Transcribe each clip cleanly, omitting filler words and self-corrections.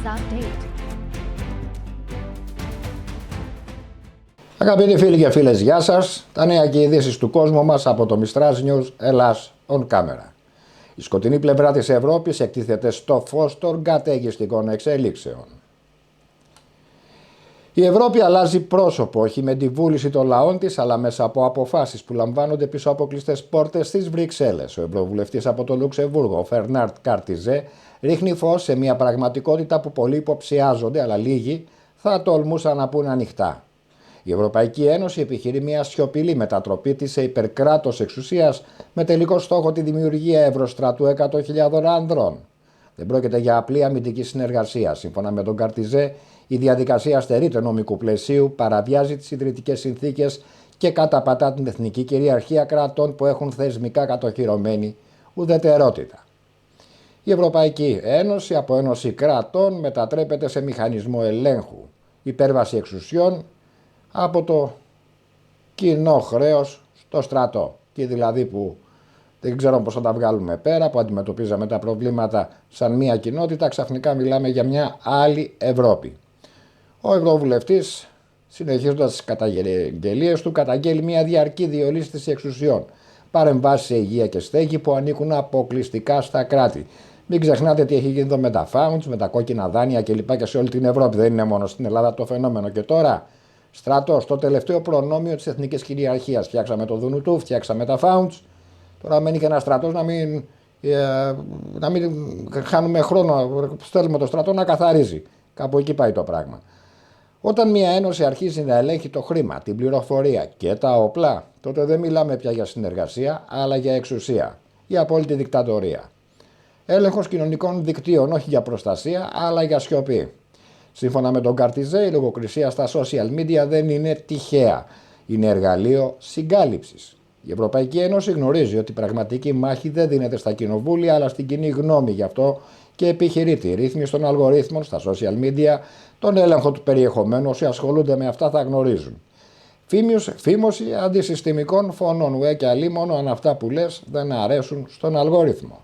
Update. Αγαπητοί φίλοι και φίλες, γεια σας. Τα νέα και ειδήσεις του κόσμου μας από το Mistraz News Ελλάς on camera. Η σκοτεινή πλευρά της Ευρώπης εκτίθεται στο φως των καταιγιστικών εξελίξεων. Η Ευρώπη αλλάζει πρόσωπο, όχι με τη βούληση των λαών της, αλλά μέσα από αποφάσεις που λαμβάνονται πίσω από κλειστές πόρτες στις Βρυξέλλες. Ο Ευρωβουλευτής από το Λουξεμβούργο, ο Φερνάρτ Καρτιζέ, ρίχνει φως σε μια πραγματικότητα που πολλοί υποψιάζονται, αλλά λίγοι θα τολμούσαν να πούν ανοιχτά. Η Ευρωπαϊκή Ένωση επιχειρεί μια σιωπηλή μετατροπή της σε υπερκράτος εξουσίας με τελικό στόχο τη δημιουργία ευρωστρατού 100.000 ανδρών. Δεν πρόκειται για απλή αμυντική συνεργασία. Σύμφωνα με τον Καρτιζέ, η διαδικασία στερείται νομικού πλαισίου, παραβιάζει τις ιδρυτικές συνθήκες και καταπατά την εθνική κυριαρχία κρατών που έχουν θεσμικά κατοχυρωμένη ουδετερότητα. Η Ευρωπαϊκή Ένωση από ένωση κρατών μετατρέπεται σε μηχανισμό ελέγχου, υπέρβαση εξουσιών από το κοινό χρέος στο στρατό. Και δηλαδή που δεν ξέρω πώς θα τα βγάλουμε πέρα, που αντιμετωπίζαμε τα προβλήματα σαν μια κοινότητα, ξαφνικά μιλάμε για μια άλλη Ευρώπη. Ο Ευρωβουλευτής, συνεχίζοντας τις καταγγελίες του, καταγγέλει μια διαρκή διολίσθηση εξουσιών, παρεμβάσεις σε υγεία και στέγη που ανήκουν αποκλειστικά στα κράτη. Μην ξεχνάτε τι έχει γίνει εδώ με τα founds, με τα κόκκινα δάνεια κλπ. Και σε όλη την Ευρώπη. Δεν είναι μόνο στην Ελλάδα το φαινόμενο. Και τώρα, στρατός, το τελευταίο προνόμιο της εθνικής κυριαρχίας. Φτιάξαμε το Δουνουτού, φτιάξαμε τα founds. Τώρα μένει και ένα στρατός να μην χάνουμε χρόνο. Στέλνουμε το στρατό να καθαρίζει. Κάπου εκεί πάει το πράγμα. Όταν μια ένωση αρχίζει να ελέγχει το χρήμα, την πληροφορία και τα όπλα, τότε δεν μιλάμε πια για συνεργασία, αλλά για εξουσία. Η απόλυτη δικτατορία. Έλεγχος κοινωνικών δικτύων, όχι για προστασία, αλλά για σιωπή. Σύμφωνα με τον Καρτιζέ, η λογοκρισία στα social media δεν είναι τυχαία. Είναι εργαλείο συγκάλυψης. Η Ευρωπαϊκή Ένωση γνωρίζει ότι η πραγματική μάχη δεν δίνεται στα κοινοβούλια, αλλά στην κοινή γνώμη. Γι' αυτό και επιχειρεί τη ρύθμιση των αλγορίθμων στα social media, τον έλεγχο του περιεχομένου. Όσοι ασχολούνται με αυτά θα γνωρίζουν. Φήμωση αντισυστημικών φωνών, και αλλή μόνο αν αυτά που λες δεν αρέσουν στον αλγόριθμο.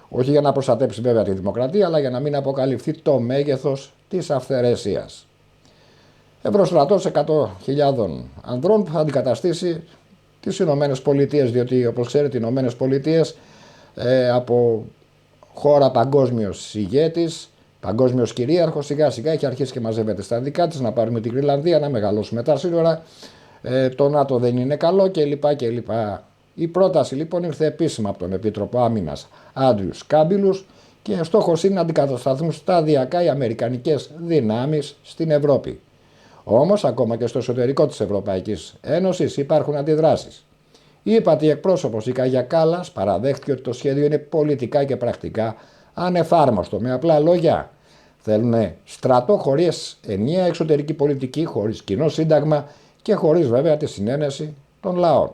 Όχι για να προστατέψει βέβαια τη δημοκρατία, αλλά για να μην αποκαλυφθεί το μέγεθος της αυθαιρεσίας. Ευρωστρατός 100.000 ανδρών που θα αντικαταστήσει τις Ηνωμένες Πολιτείες, διότι όπως ξέρετε οι Ηνωμένες Πολιτείες από χώρα παγκόσμιος ηγέτης, παγκόσμιος κυρίαρχος, σιγά σιγά έχει αρχίσει και μαζεύεται στα δικά της, να πάρουμε την Γρυλανδία, να μεγαλώσουμε τα σύνορα, το ΝΑΤΟ δεν είναι καλό κλπ. Η πρόταση λοιπόν ήρθε επίσημα από τον Επίτροπο Άμυνας Άντριους Κάμπιλους και στόχος είναι να αντικατασταθούν σταδιακά οι αμερικανικές δυνάμεις στην Ευρώπη. Όμως ακόμα και στο εσωτερικό της Ευρωπαϊκής Ένωσης υπάρχουν αντιδράσεις. Η ύπατη εκπρόσωπος η Κάγια Κάλλας παραδέχτηκε ότι το σχέδιο είναι πολιτικά και πρακτικά ανεφάρμοστο. Με απλά λόγια, θέλουν στρατό χωρίς ενιαία εξωτερική πολιτική, χωρίς κοινό σύνταγμα και χωρίς βέβαια τη συνένεση των λαών.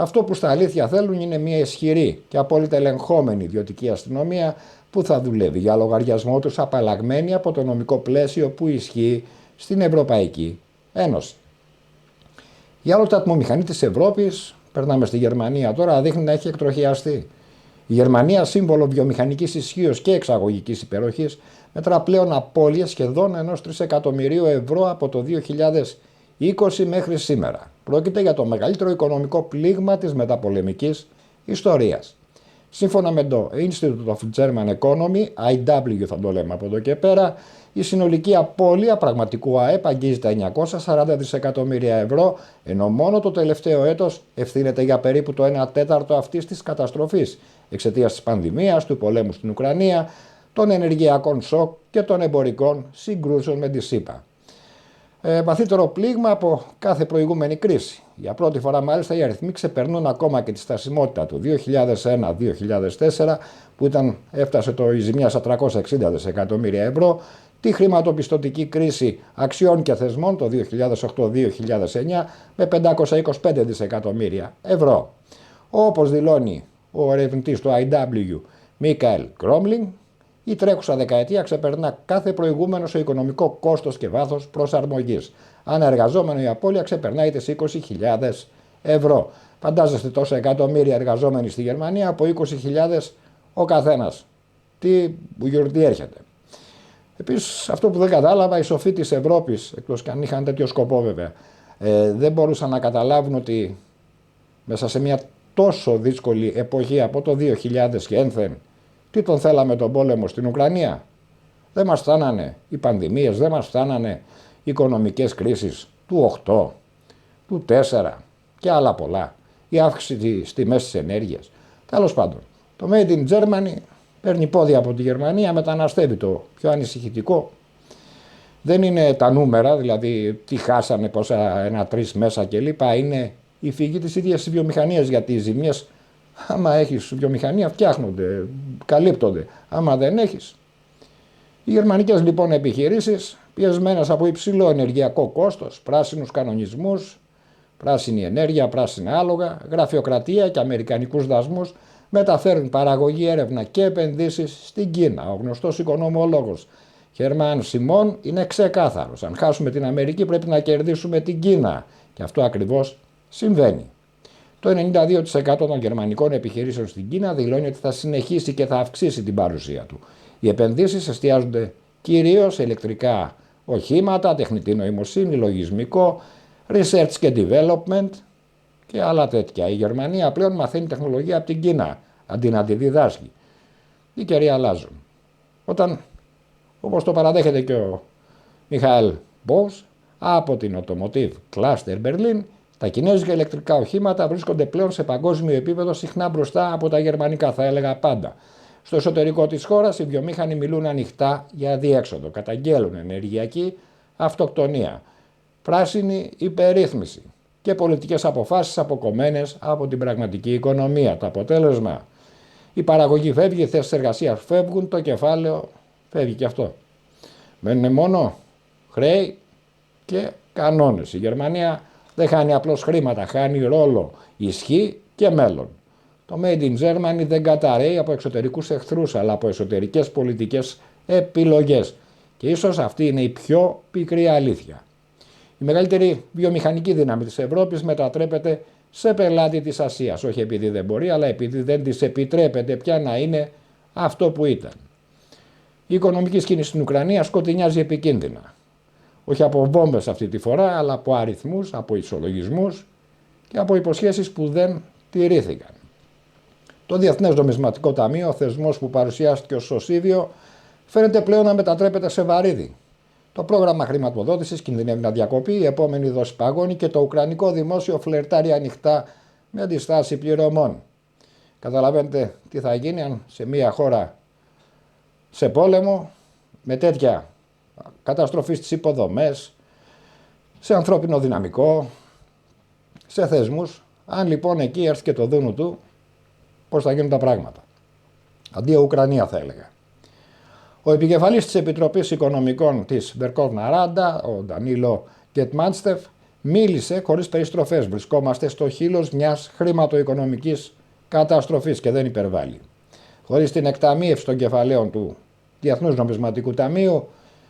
Αυτό που στα αλήθεια θέλουν είναι μια ισχυρή και απόλυτα ελεγχόμενη ιδιωτική αστυνομία που θα δουλεύει για λογαριασμό τους, απαλλαγμένη από το νομικό πλαίσιο που ισχύει στην Ευρωπαϊκή Ένωση. Η άλλο ατμομηχανή της Ευρώπης, περνάμε στη Γερμανία τώρα, δείχνει να έχει εκτροχιαστεί. Η Γερμανία, σύμβολο βιομηχανικής ισχύως και εξαγωγικής υπεροχής, μετρά πλέον απώλειες σχεδόν ενός 3 εκατομμυρίου ευρώ από το 2020 μέχρι σήμερα. Πρόκειται για το μεγαλύτερο οικονομικό πλήγμα της μεταπολεμικής ιστορίας. Σύμφωνα με το Institute of German Economy, IW θα το λέμε από εδώ και πέρα, η συνολική απώλεια πραγματικού ΑΕΠ αγγίζει τα 940 δισεκατομμύρια ευρώ, ενώ μόνο το τελευταίο έτος ευθύνεται για περίπου το 1/4 αυτής της καταστροφής, εξαιτίας της πανδημίας, του πολέμου στην Ουκρανία, των ενεργειακών σοκ και των εμπορικών συγκρούσεων με τη ΣΥΠΑ. Βαθύτερο πλήγμα από κάθε προηγούμενη κρίση. Για πρώτη φορά μάλιστα οι αριθμοί ξεπερνούν ακόμα και τη στασιμότητα του 2001-2004 που έφτασε η ζημιά στα 360 δισεκατομμύρια ευρώ, τη χρηματοπιστωτική κρίση αξιών και θεσμών το 2008-2009 με 525 δισεκατομμύρια ευρώ. Όπως δηλώνει ο ερευνητής του IW Μίκαελ Κρόμλινγκ, η τρέχουσα δεκαετία ξεπερνά κάθε προηγούμενο σε οικονομικό κόστος και βάθος προσαρμογής. Αναεργαζόμενο η απώλεια ξεπερνάει τις 20.000 ευρώ. Φαντάζεστε τόσα εκατομμύρια εργαζόμενοι στη Γερμανία από 20.000 ο καθένας. Τι γιορτή έρχεται. Επίσης, αυτό που δεν κατάλαβα, οι σοφοί της Ευρώπης, εκτός και αν είχαν τέτοιο σκοπό βέβαια, δεν μπορούσαν να καταλάβουν ότι μέσα σε μια τόσο δύσκολη εποχή από το 2000 και ένθεν, τι τον θέλαμε τον πόλεμο στην Ουκρανία. Δεν μας φτάνανε οι πανδημίες, δεν μας φτάνανε οι οικονομικές κρίσεις του 8, του 4 και άλλα πολλά. Η αύξηση της τιμής της ενέργειας. Τέλος πάντων, το Made in Germany παίρνει πόδια από τη Γερμανία, μεταναστεύει. Το πιο ανησυχητικό δεν είναι τα νούμερα, δηλαδή τι χάσανε, πόσα, 1-3 μέσα κλπ. Είναι η φυγή της ίδιας της βιομηχανίας, γιατί οι ζημιές, άμα έχεις βιομηχανία, φτιάχνονται, καλύπτονται. Άμα δεν έχεις. Οι γερμανικές λοιπόν επιχειρήσεις, πιεσμένες από υψηλό ενεργειακό κόστος, πράσινους κανονισμούς, πράσινη ενέργεια, πράσινα άλογα, γραφειοκρατία και αμερικανικούς δασμούς, μεταφέρουν παραγωγή, έρευνα και επενδύσεις στην Κίνα. Ο γνωστός οικονομολόγος Χερμάν Σιμών είναι ξεκάθαρος. Αν χάσουμε την Αμερική πρέπει να κερδίσουμε την Κίνα. Και αυτό ακριβώς συμβαίνει. Το 92% των γερμανικών επιχειρήσεων στην Κίνα δηλώνει ότι θα συνεχίσει και θα αυξήσει την παρουσία του. Οι επενδύσεις εστιάζονται κυρίως σε ηλεκτρικά οχήματα, τεχνητή νοημοσύνη, λογισμικό, research και development και άλλα τέτοια. Η Γερμανία πλέον μαθαίνει τεχνολογία από την Κίνα, αντί να τη διδάσκει. Οι καιροί αλλάζουν. Όταν, όπως το παραδέχεται και ο Μιχαήλ Μπος, από την Automotive Cluster Berlin, τα κινέζικα ηλεκτρικά οχήματα βρίσκονται πλέον σε παγκόσμιο επίπεδο συχνά μπροστά από τα γερμανικά, θα έλεγα πάντα. Στο εσωτερικό της χώρας οι βιομήχανοι μιλούν ανοιχτά για αδιέξοδο, καταγγέλουν ενεργειακή αυτοκτονία, πράσινη υπερρύθμιση και πολιτικές αποφάσεις αποκομμένες από την πραγματική οικονομία. Το αποτέλεσμα, η παραγωγή φεύγει, οι θέσεις εργασίας φεύγουν, το κεφάλαιο φεύγει και αυτό. Μένουν μόνο χρέη και κανόνες. Η Γερμανία δεν χάνει απλώς χρήματα, χάνει ρόλο, ισχύ και μέλλον. Το Made in Germany δεν καταραίει από εξωτερικούς εχθρούς, αλλά από εσωτερικές πολιτικές επιλογές. Και ίσως αυτή είναι η πιο πικρή αλήθεια. Η μεγαλύτερη βιομηχανική δύναμη της Ευρώπης μετατρέπεται σε πελάτη της Ασίας. Όχι επειδή δεν μπορεί, αλλά επειδή δεν της επιτρέπεται πια να είναι αυτό που ήταν. Η οικονομική σκηνή στην Ουκρανία σκοτεινιάζει επικίνδυνα. Όχι από βόμβες αυτή τη φορά, αλλά από αριθμούς, από ισολογισμούς και από υποσχέσεις που δεν τηρήθηκαν. Το Διεθνές Νομισματικό Ταμείο, ο θεσμός που παρουσιάστηκε ως σωσίβιο, φαίνεται πλέον να μετατρέπεται σε βαρύδι. Το πρόγραμμα χρηματοδότησης κινδυνεύει να διακοπεί, η επόμενη δόση παγώνει και το ουκρανικό δημόσιο φλερτάρει ανοιχτά με αντιστάση πληρωμών. Καταλαβαίνετε τι θα γίνει αν σε μια χώρα σε πόλεμο, με τέτοια καταστροφή στις υποδομές, σε ανθρώπινο δυναμικό, σε θεσμούς, αν λοιπόν εκεί έρθει και το δούνου του, πώς θα γίνουν τα πράγματα. Αντίο Ουκρανία θα έλεγα. Ο επικεφαλής της Επιτροπής Οικονομικών της Βερκόβνα Ράντα, ο Ντανίλο Γκετμάνστεφ, μίλησε χωρίς περιστροφές. Βρισκόμαστε στο χείλος μιας χρηματοοικονομικής καταστροφής και δεν υπερβάλλει. Χωρίς την εκταμείευση των κεφαλαίων του Διεθνούς Νομισματικού Ταμείου,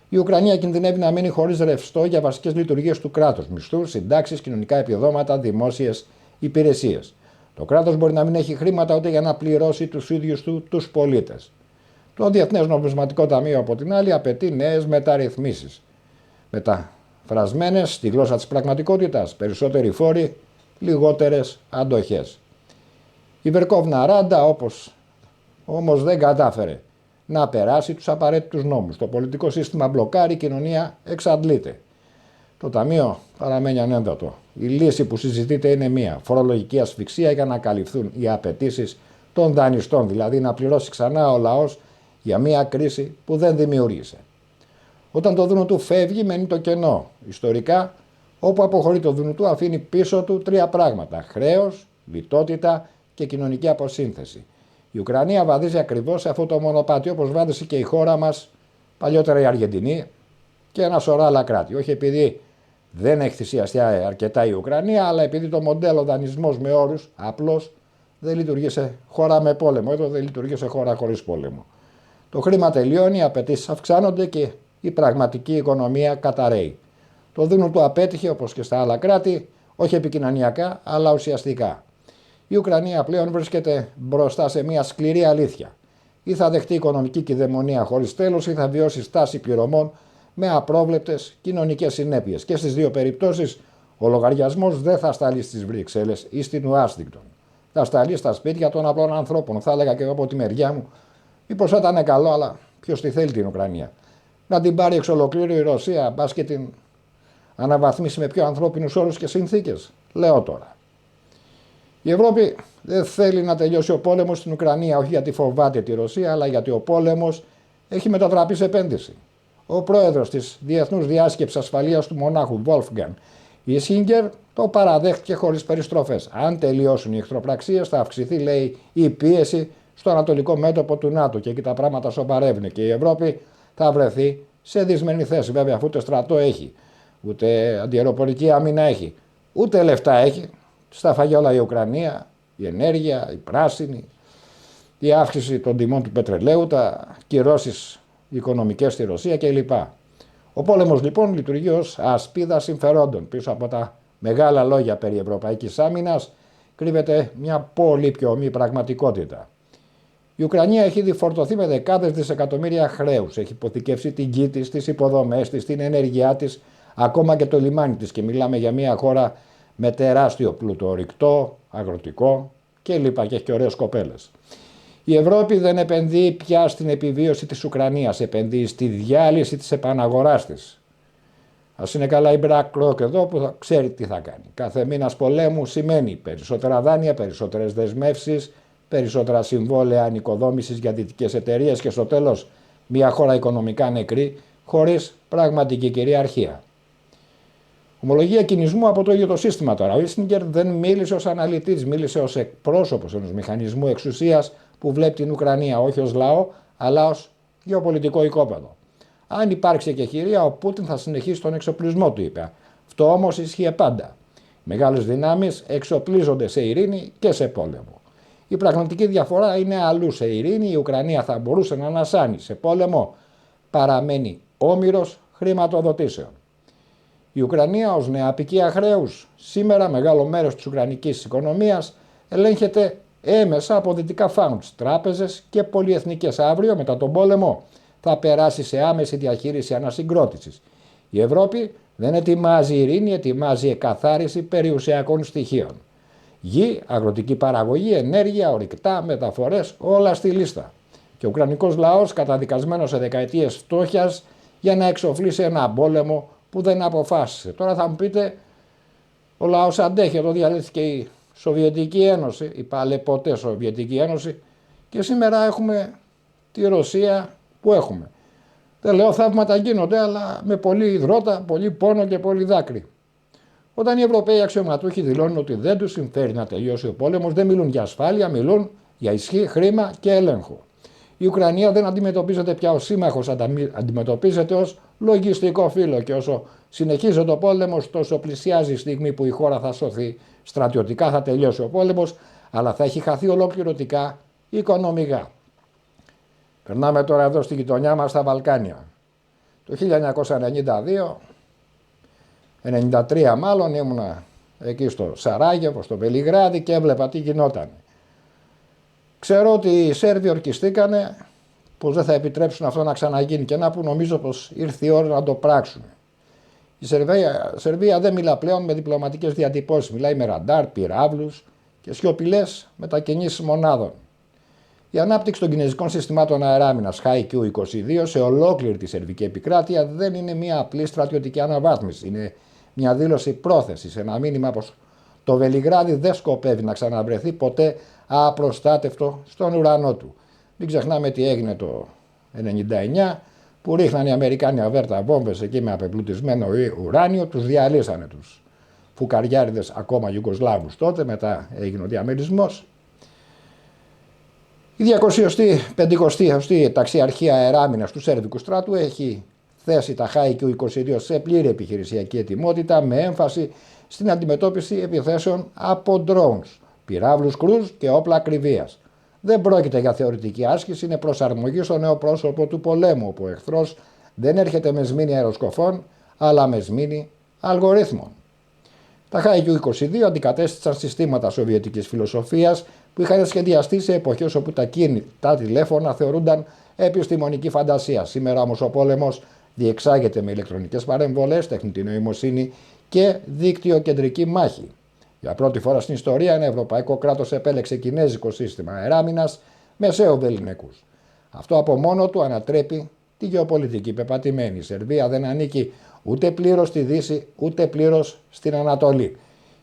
η Ουκρανία κινδυνεύει να μείνει χωρίς ρευστό για βασικές λειτουργίες του κράτους, μισθούς, συντάξεις, κοινωνικά επιδόματα, δημόσιες υπηρεσίες. Το κράτος μπορεί να μην έχει χρήματα ούτε για να πληρώσει τους ίδιους του τους πολίτες. Το Διεθνές Νομισματικό Ταμείο, από την άλλη, απαιτεί νέες μεταρρυθμίσεις. Μεταφρασμένες στη γλώσσα της πραγματικότητας, περισσότεροι φόροι, λιγότερες αντοχές. Η Βερκόβνα Ράντα όμως δεν κατάφερε να περάσει τους απαραίτητους νόμους. Το πολιτικό σύστημα μπλοκάρει, η κοινωνία εξαντλείται. Το Ταμείο παραμένει ανέντατο. Η λύση που συζητείται είναι μία: φορολογική ασφυξία για να καλυφθούν οι απαιτήσεις των δανειστών, δηλαδή να πληρώσει ξανά ο λαός για μία κρίση που δεν δημιούργησε. Όταν το δούνο του φεύγει, μένει το κενό. Ιστορικά, όπου αποχωρεί το δούνο του, αφήνει πίσω του τρία πράγματα: χρέος, λιτότητα και κοινωνική αποσύνθεση. Η Ουκρανία βαδίζει ακριβώς σε αυτό το μονοπάτι, όπως βάδισε και η χώρα μας, παλιότερα η Αργεντινή και ένα σωρό άλλα κράτη. Όχι επειδή δεν έχει θυσιαστεί αρκετά η Ουκρανία, αλλά επειδή το μοντέλο δανεισμός με όρους απλώς δεν λειτουργεί σε χώρα με πόλεμο. Εδώ δεν λειτουργεί σε χώρα χωρίς πόλεμο. Το χρήμα τελειώνει, οι απαιτήσεις αυξάνονται και η πραγματική οικονομία καταραίει. Το δούνο του απέτυχε, όπως και στα άλλα κράτη, όχι επικοινωνιακά, αλλά ουσιαστικά. Η Ουκρανία πλέον βρίσκεται μπροστά σε μια σκληρή αλήθεια. ή θα δεχτεί οικονομική κυδαιμονία χωρίς τέλος ή θα βιώσει στάση πληρωμών με απρόβλεπτες κοινωνικές συνέπειες. Και στις δύο περιπτώσεις ο λογαριασμός δεν θα σταλεί στις Βρυξέλλες ή στην Ουάσιγκτον. Θα σταλεί στα σπίτια των απλών ανθρώπων. Θα έλεγα και εγώ από τη μεριά μου, μήπως θα ήταν καλό, αλλά ποιος τη θέλει την Ουκρανία? Να την πάρει εξ ολοκλήρου η Ρωσία, μπας και την αναβαθμίσει με πιο ανθρώπινους όρους και συνθήκες? Λέω τώρα. Η Ευρώπη δεν θέλει να τελειώσει ο πόλεμος στην Ουκρανία, όχι γιατί φοβάται τη Ρωσία, αλλά γιατί ο πόλεμος έχει μετατραπεί σε επένδυση. Ο πρόεδρος της Διεθνούς Διάσκεψης Ασφαλείας του Μονάχου, Wolfgang Ischinger, το παραδέχτηκε χωρίς περιστροφές. Αν τελειώσουν οι εχθροπραξίες, θα αυξηθεί, λέει, η πίεση στο ανατολικό μέτωπο του ΝΑΤΟ και εκεί τα πράγματα σοβαρεύουν και η Ευρώπη θα βρεθεί σε δυσμενή θέση. Βέβαια, αφού ούτε στρατό έχει, ούτε αντιαεροπορική άμυνα έχει, ούτε λεφτά έχει. Στα φαγεί όλα η Ουκρανία, η ενέργεια, η πράσινη, η αύξηση των τιμών του πετρελαίου, τα κυρώσεις οικονομικές στη Ρωσία κλπ. Ο πόλεμος λοιπόν λειτουργεί ως ασπίδα συμφερόντων. Πίσω από τα μεγάλα λόγια περί ευρωπαϊκής άμυνας κρύβεται μια πολύ πιο ομή πραγματικότητα. Η Ουκρανία έχει ήδη φορτωθεί με δεκάδες δισεκατομμύρια χρέους. Έχει υποθηκεύσει την γη της, τις υποδομές της, την ενέργειά της, ακόμα και το λιμάνι της. Και μιλάμε για μια χώρα με τεράστιο πλούτο ορυκτό, αγροτικό κλπ. Και έχει και ωραίες κοπέλες. Η Ευρώπη δεν επενδύει πια στην επιβίωση της Ουκρανίας, επενδύει στη διάλυση της επαναγοράς της. Ας είναι καλά η BlackRock εδώ που θα ξέρει τι θα κάνει. Κάθε μήνας πολέμου σημαίνει περισσότερα δάνεια, περισσότερες δεσμεύσεις, περισσότερα συμβόλαια ανοικοδόμησης για δυτικές εταιρείες και στο τέλος μια χώρα οικονομικά νεκρή, χωρίς πραγματική κυριαρχία. Ομολογία κινησμού από το ίδιο το σύστημα τώρα. Ο Ίσνιγκερ δεν μίλησε ως αναλυτής, μίλησε ως εκπρόσωπος ενός μηχανισμού εξουσίας που βλέπει την Ουκρανία όχι ως λαό, αλλά ως γεωπολιτικό οικόπεδο. Αν υπάρξει και χειρία, ο Πούτιν θα συνεχίσει τον εξοπλισμό του, είπε. Αυτό όμως ισχύει πάντα. Οι μεγάλες δυνάμεις εξοπλίζονται σε ειρήνη και σε πόλεμο. Η πραγματική διαφορά είναι αλλού. Σε ειρήνη η Ουκρανία θα μπορούσε να ανασάνει. Σε πόλεμο παραμένει όμηρος χρηματοδοτήσεων. Η Ουκρανία ως νέα απικία χρέους σήμερα μεγάλο μέρος της ουκρανικής οικονομίας ελέγχεται έμεσα από δυτικά funds, τράπεζες και πολυεθνικές. Αύριο μετά τον πόλεμο θα περάσει σε άμεση διαχείριση ανασυγκρότησης. Η Ευρώπη δεν ετοιμάζει ειρήνη, ετοιμάζει εκαθάριση περιουσιακών στοιχείων. Γη, αγροτική παραγωγή, ενέργεια, ορυκτά, μεταφορές, όλα στη λίστα. Και ο ουκρανικός λαός καταδικασμένος σε δεκαετίες φτώχειας για να εξοφλήσει ένα πόλεμο που δεν αποφάσισε. Τώρα θα μου πείτε, ο λαός αντέχει, εδώ διαλύθηκε η Σοβιετική Ένωση, η παλαιποτέ Σοβιετική Ένωση και σήμερα έχουμε τη Ρωσία που έχουμε. Δεν λέω θαύματα γίνονται, αλλά με πολύ υδρότα, πολύ πόνο και πολύ δάκρυ. Όταν οι Ευρωπαίοι αξιωματούχοι δηλώνουν ότι δεν τους συμφέρει να τελειώσει ο πόλεμος, δεν μιλούν για ασφάλεια, μιλούν για ισχύ, χρήμα και έλεγχο. Η Ουκρανία δεν αντιμετωπίζεται πια ως σύμμαχος, αντιμετωπίζεται ως λογιστικό φύλλο και όσο συνεχίζεται ο πόλεμος, τόσο πλησιάζει η στιγμή που η χώρα θα σωθεί. Στρατιωτικά θα τελειώσει ο πόλεμος, αλλά θα έχει χαθεί ολοκληρωτικά οικονομικά. Περνάμε τώρα εδώ στη γειτονιά μας στα Βαλκάνια. Το 1992, 93 μάλλον, ήμουνα εκεί στο Σαράγεβο, στο Βελιγράδι και έβλεπα τι γινόταν. Ξέρω ότι οι Σέρβοι ορκιστήκανε πως δεν θα επιτρέψουν αυτό να ξαναγίνει και να που νομίζω πως ήρθε η ώρα να το πράξουν. Η Σερβία δεν μιλά πλέον με διπλωματικές διατυπώσεις, μιλάει με ραντάρ, πυράβλους και σιωπηλές μετακινήσεις μονάδων. Η ανάπτυξη των κινέζικων συστημάτων αεράμινας HiQ-22 σε ολόκληρη τη σερβική επικράτεια δεν είναι μια απλή στρατιωτική αναβάθμιση. Είναι μια δήλωση πρόθεσης, ένα μήνυμα πως το Βελιγράδι δεν σκοπεύει να ξαναβρεθεί ποτέ απροστάτευτο στον ουρανό του. Μην ξεχνάμε τι έγινε το 1999 που ρίχνανε οι Αμερικάνοι αβέρτα βόμβες εκεί με απεμπλουτισμένο ουράνιο, τους διαλύσανε τους φουκαριάριδες ακόμα Ιουγκοσλάβους τότε, μετά έγινε ο διαμερισμός. Η 250η ταξιαρχία αεράμινας του Σέρβικου στράτου έχει θέσει τα HiQ-22 σε πλήρη επιχειρησιακή ετοιμότητα με έμφαση στην αντιμετώπιση επιθέσεων από drones, πυράβλους κρούζ και όπλα ακριβίας. Δεν πρόκειται για θεωρητική άσκηση, είναι προσαρμογή στο νέο πρόσωπο του πολέμου, όπου ο εχθρός δεν έρχεται με σμήνη αεροσκοφών, αλλά με σμήνη αλγορίθμων. Τα Χάικιου-22 αντικατέστησαν συστήματα σοβιετικής φιλοσοφίας που είχαν σχεδιαστεί σε εποχές όπου τα τηλέφωνα θεωρούνταν επιστημονική φαντασία. Σήμερα όμως ο πόλεμος διεξάγεται με ηλεκτρονικές παρεμβολές, τεχνητή νοημοσύνη και δίκτυο κεντρική μάχη. Για πρώτη φορά στην ιστορία ένα ευρωπαϊκό κράτος επέλεξε κινέζικο σύστημα αεράμινας μεσαίου βεληνικούς. Αυτό από μόνο του ανατρέπει τη γεωπολιτική πεπατημένη. Η Σερβία δεν ανήκει ούτε πλήρως στη Δύση ούτε πλήρως στην Ανατολή.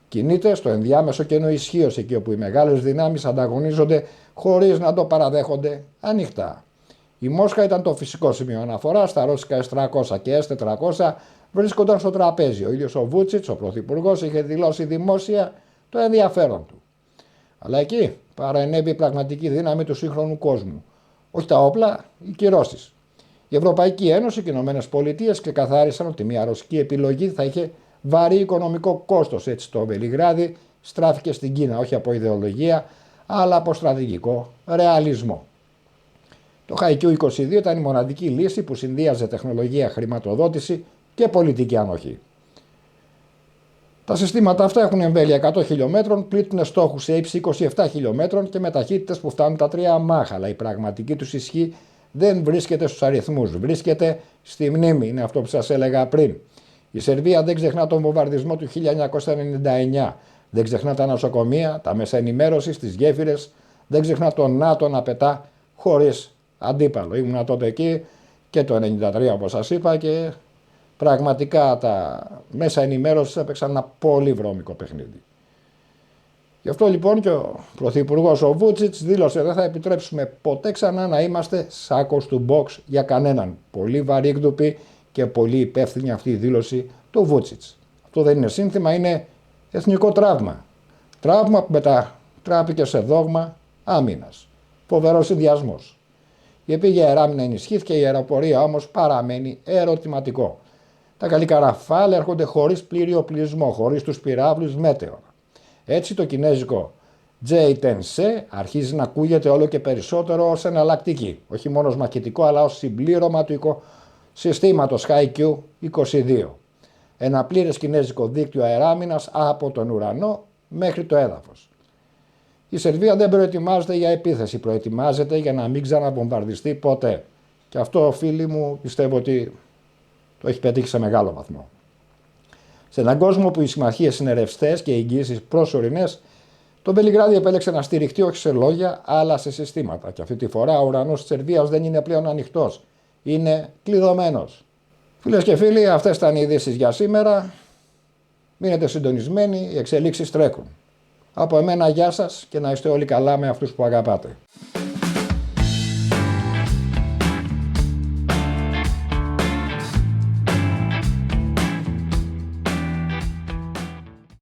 Κινείται στο ενδιάμεσο κενό ισχύως, εκεί όπου οι μεγάλες δυνάμεις ανταγωνίζονται χωρίς να το παραδέχονται ανοιχτά. Η Μόσχα ήταν το φυσικό σημείο αναφοράς, τα ρώσικα S-300 και S-400 βρίσκονταν στο τραπέζι. Ο ίδιος ο Βούτσιτς, ο πρωθυπουργός, είχε δηλώσει δημόσια το ενδιαφέρον του. Αλλά εκεί παραενέβη η πραγματική δύναμη του σύγχρονου κόσμου. Όχι τα όπλα, οι κυρώσεις. Η Ευρωπαϊκή Ένωση και οι ΗΠΑ ξεκαθάρισαν ότι μια ρωσική επιλογή θα είχε βαρύ οικονομικό κόστος. Έτσι το Βελιγράδι στράφηκε στην Κίνα, όχι από ιδεολογία, αλλά από στρατηγικό ρεαλισμό. Το Χάικιου-22 ήταν η μοναδική λύση που συνδύαζε τεχνολογία, χρηματοδότηση και πολιτική ανοχή. Τα συστήματα αυτά έχουν εμβέλεια 100 χιλιόμετρων, πλήττουν στόχους σε ύψη 27 χιλιόμετρων και με ταχύτητες που φτάνουν τα 3 μάχα, αλλά η πραγματική τους ισχύ δεν βρίσκεται στους αριθμούς, βρίσκεται στη μνήμη, είναι αυτό που σας έλεγα πριν. Η Σερβία δεν ξεχνά τον βομβαρδισμό του 1999, δεν ξεχνά τα νοσοκομεία, τα μέσα ενημέρωσης, τις γέφυρες, δεν ξεχνά τον ΝΑΤΟ να πετά χωρίς αντίπαλο. Ήμουνα τότε εκεί και το 1993 όπως σας είπα και πραγματικά τα μέσα ενημέρωσης έπαιξαν ένα πολύ βρώμικο παιχνίδι. Γι' αυτό λοιπόν και ο πρωθυπουργός ο Βούτσιτς δήλωσε δεν θα επιτρέψουμε ποτέ ξανά να είμαστε σάκος του box για κανέναν. Πολύ βαρύγδουπη και πολύ υπεύθυνη αυτή η δήλωση του Βούτσιτς. Αυτό δεν είναι σύνθημα, είναι εθνικό τραύμα. Τραύμα που μετατράπηκε σε δόγμα άμυνας. Φοβερός συνδυασμός. Η επίγεια αεράμινα ενισχύθηκε, η αεροπορία όμως παραμένει ερωτηματικό. Τα γαλλικά Ραφάλ έρχονται χωρίς πλήρη οπλισμό, χωρίς τους πυράβλους Μέτεωρ. Έτσι το κινέζικο J-10C αρχίζει να ακούγεται όλο και περισσότερο ως εναλλακτική, όχι μόνο ως μαχητικό αλλά ως συμπλήρωμα του οικοσυστήματος Χάικιου-22. Ένα πλήρες κινέζικο δίκτυο αεράμινας από τον ουρανό μέχρι το έδαφος. Η Σερβία δεν προετοιμάζεται για επίθεση, προετοιμάζεται για να μην ξαναβομβαρδιστεί ποτέ. Και αυτό, φίλοι μου, πιστεύω ότι το έχει πετύχει σε μεγάλο βαθμό. Σε έναν κόσμο που οι συμμαχίες είναι ρευστές και οι εγγυήσεις προσωρινές, το Βελιγράδι επέλεξε να στηριχτεί όχι σε λόγια αλλά σε συστήματα. Και αυτή τη φορά ο ουρανός της Σερβίας δεν είναι πλέον ανοιχτός, είναι κλειδωμένος. Φίλες και φίλοι, αυτές ήταν οι ειδήσεις για σήμερα. Μείνετε συντονισμένοι, οι εξελίξεις τρέχουν. Από εμένα γεια σας και να είστε όλοι καλά με αυτούς που αγαπάτε.